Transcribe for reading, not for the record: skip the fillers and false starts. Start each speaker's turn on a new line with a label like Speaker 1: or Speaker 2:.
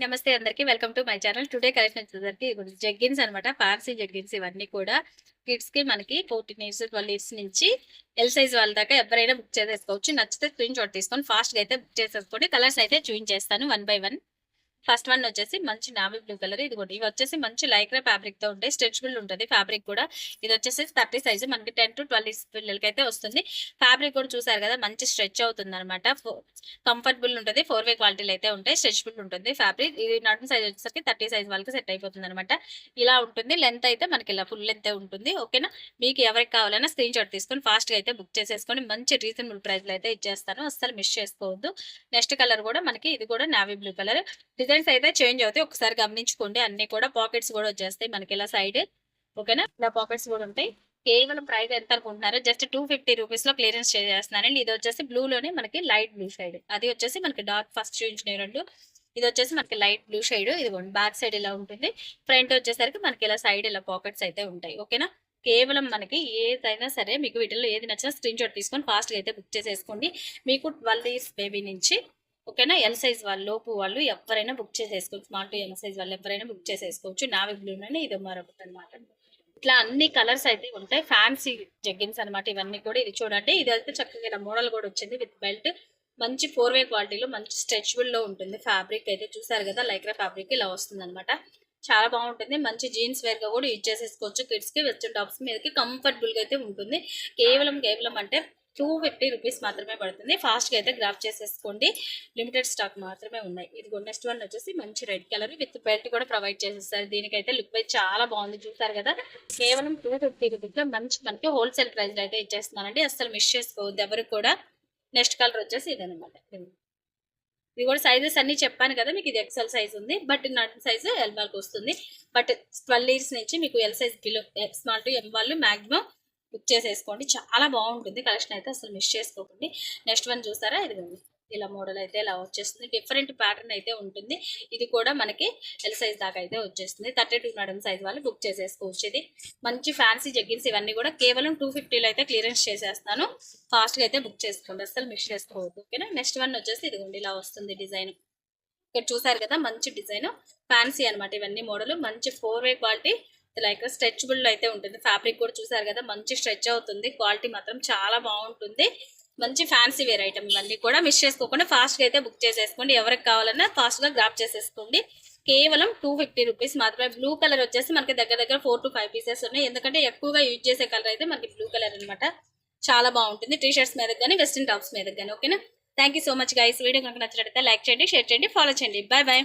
Speaker 1: నమస్తే అందరికి welcome to my channel. Today collection వచ్చేసరికి జగ్గిన్స్ అనమాట. ఫ్యాన్సీ జగ్గిన్స్ ఇవన్నీ కూడా కిడ్స్ కి మనకి 14 ఇయర్స్ 12 ఇయర్స్ నుంచి ఎల్ సైజ్ వాళ్ళ దాకా ఎవరైనా బుక్ చేసేసుకోవచ్చు. నచ్చితే స్క్రీన్ షాట్ తీసుకొని ఫాస్ట్ గా అయితే బుక్ చేసేసుకోండి. కలర్స్ అయితే చూపించేస్తాను 1 by 1. ఫస్ట్ వన్ వచ్చేసి మంచి నావీ బ్లూ కలర్. ఇదిగోండి ఇవి వచ్చేసి మంచి లైక్రా ఫ్యాబ్రిక్ తో ఉంటాయి. స్ట్రెచబుల్ ఉంటుంది ఫ్యాబ్రిక్ కూడా. ఇది వచ్చేసి 30 సైజ్ మనకి 10 to 12 పిల్లలకి అయితే వస్తుంది. ఫ్యాబ్రిక్ కూడా చూసారు కదా మంచి స్ట్రెచ్ అవుతుంది అనమాట. కంఫర్టబుల్ ఉంటుంది. 4-way క్వాలిటీలు అయితే ఉంటాయి. స్ట్రెచబుల్ ఉంటుంది ఫ్యాబ్రిక్. ఇది నడుము సైజ్ వచ్చేసరికి 30 సైజ్ వాళ్ళకి సెట్ అయిపోతుంది అనమాట. ఇలా ఉంటుంది. లెంత్ అయితే మనకి ఇలా ఫుల్ లెంత్ ఉంటుంది. ఓకేనా, మీకు ఎవరికి కావాలన్నా స్క్రీన్ షాట్ తీసుకొని ఫాస్ట్ గా అయితే బుక్ చేసేసుకొని మంచి రీజనబుల్ ప్రైస్ లో అయితే ఇచ్చేస్తాను. అస్సలు మిస్ చేసుకోవద్దు. నెక్స్ట్ కలర్ కూడా మనకి ఇది కూడా నావీ బ్లూ కలర్. డిజైన్స్ అయితే చేంజ్ అవుతాయి, ఒకసారి గమనించుకోండి. అన్ని కూడా పాకెట్స్ కూడా వచ్చేస్తాయి మనకి ఇలా సైడ్. ఓకేనా, ఇలా పాకెట్స్ కూడా ఉంటాయి. కేవలం ప్రైస్ ఎంత అనుకుంటున్నారో జస్ట్ 250 రూపీస్ లో క్లియరెన్స్ చేస్తున్నానండి. ఇది వచ్చేసి బ్లూ లోనే మనకి లైట్ బ్లూ షేడ్, అది వచ్చేసి మనకి డార్క్ ఫస్ట్ చూపించిన రెండు. ఇది వచ్చేసి మనకి లైట్ బ్లూ షేడ్. ఇది బ్యాక్ సైడ్ ఇలా ఉంటుంది. ఫ్రంట్ వచ్చేసరికి మనకి ఇలా సైడ్ ఇలా పాకెట్స్ అయితే ఉంటాయి. ఓకేనా, కేవలం మనకి ఏదైనా సరే మీకు వీటిల్లో ఏది నచ్చినా స్క్రీన్ షాట్ తీసుకొని ఫాస్ట్ గా అయితే బుక్ చేసేసుకోండి. మీకు 12 ఇయర్స్ బేబీ నుంచి ఓకేనా, ఎల్ సైజ్ వాళ్ళు లోపు వాళ్ళు ఎవరైనా బుక్ చేసేసుకోవచ్చు. స్మాల్ టు ఎల్ సైజ్ వాళ్ళు ఎవరైనా బుక్ చేసేసుకోవచ్చు. నావీ బ్లూలోనే ఇది మరొకటి అనమాట. ఇట్లా అన్ని కలర్స్ అయితే ఉంటాయి. ఫ్యాన్సీ జగ్గిన్స్ అనమాట ఇవన్నీ కూడా. ఇది చూడండి, ఇది అయితే చక్కగా ఇలా మోడల్ కూడా వచ్చింది విత్ బెల్ట్. మంచి 4-way క్వాలిటీలో మంచి స్ట్రెచబుల్ లో ఉంటుంది. ఫ్యాబ్రిక్ అయితే చూసారు కదా, లైక్రా ఫ్యాబ్రిక్ ఇలా వస్తుంది అనమాట. చాలా బాగుంటుంది. మంచి జీన్స్ వేర్ గా కూడా యూజ్ చేసేసుకోవచ్చు. కిడ్స్ కి వెస్టర్న్ టాప్స్ మీదకి కంఫర్టబుల్ గా అయితే ఉంటుంది. కేవలం అంటే 250 రూపీస్ మాత్రమే పడుతుంది. ఫాస్ట్ గా అయితే గ్రాప్ చేసేసుకోండి. లిమిటెడ్ స్టాక్ మాత్రమే ఉన్నాయి. ఇది నెక్స్ట్ వన్ వచ్చేసి మంచి రెడ్ కలర్ విత్ బెల్ట్ కూడా ప్రొవైడ్ చేసేస్తారు. దీనికైతే లుక్ వైజ్ చాలా బాగుంది. చూసారు కదా, కేవలం 250 రూపీస్ లో మంచి మనకి హోల్సేల్ ప్రైస్ అయితే ఇచ్చేస్తున్నానండి. అసలు మిస్ చేసుకోవద్దు ఎవరు కూడా. నెక్స్ట్ కలర్ వచ్చేసి ఇదనమాట. ఇది కూడా సైజెస్ అన్ని చెప్పాను కదా మీకు. ఇది ఎక్సెల్ సైజ్ ఉంది, బట్ నడుము సైజు ఎల్ వాళ్ళకి వస్తుంది. బట్ 12 ఇయర్స్ నుంచి మీకు L size below small to M వాళ్ళు మాక్సిమం బుక్ చేసేసుకోండి. చాలా బాగుంటుంది కలెక్షన్ అయితే, అసలు మిస్ చేసుకోకండి. నెక్స్ట్ వన్ చూసారా, ఇది ఇలా మోడల్ అయితే ఇలా వచ్చేస్తుంది. డిఫరెంట్ ప్యాటర్న్ అయితే ఉంటుంది. ఇది కూడా మనకి ఎల్ సైజ్ దాకా అయితే వచ్చేస్తుంది. 32 నడుము సైజ్ వాళ్ళు బుక్ చేసేసుకోవచ్చు. ఇది మంచి ఫ్యాన్సీ జగ్గిన్స్ ఇవన్నీ కూడా కేవలం 250లో అయితే క్లియరెన్స్ చేసేస్తాను. ఫాస్ట్ గా అయితే బుక్ చేసుకోండి, అసలు మిస్ చేసుకోవద్దు. ఓకేనా, నెక్స్ట్ వన్ వచ్చేసి ఇదిగోండి ఇలా వస్తుంది డిజైన్. ఇక్కడ చూసారు కదా మంచి డిజైన్ ఫ్యాన్సీ అనమాట. ఇవన్నీ మోడల్ మంచి 4-way క్వాలిటీ లైక్ స్ట్రెచబుల్ అయితే ఉంటుంది. ఫ్యాబ్రిక్ కూడా చూసారు కదా మంచి స్ట్రెచ్ అవుతుంది. క్వాలిటీ మాత్రం చాలా బాగుంటుంది. మంచి ఫ్యాన్సీ వేర్ ఐటమ్ ఇవన్నీ కూడా మిస్ చేసుకోకుండా ఫాస్ట్ గా అయితే బుక్ చేసేసుకోండి. ఎవరికి కావాలన్నా ఫాస్ట్ గా గ్రాప్ చేసేసుకోండి. కేవలం 250 రూపీస్ మాత్రమే. బ్లూ కలర్ వచ్చేసి మనకి దగ్గర 4 to 5 పీసెస్ ఉన్నాయి. ఎందుకంటే ఎక్కువగా యూజ్ చేసే కలర్ అయితే మనకి బ్లూ కలర్ అనమాట. చాలా బాగుంటుంది టీ షర్ట్స్ మీద కానీ వెస్ట్రన్ టాప్స్ మీద కానీ. ఓకేనా, thank you so much guys. Video కనుక నచ్చినట్లయితే లైక్ చేయండి, షేర్ చేయండి, ఫాలో చేయండి. Bye bye.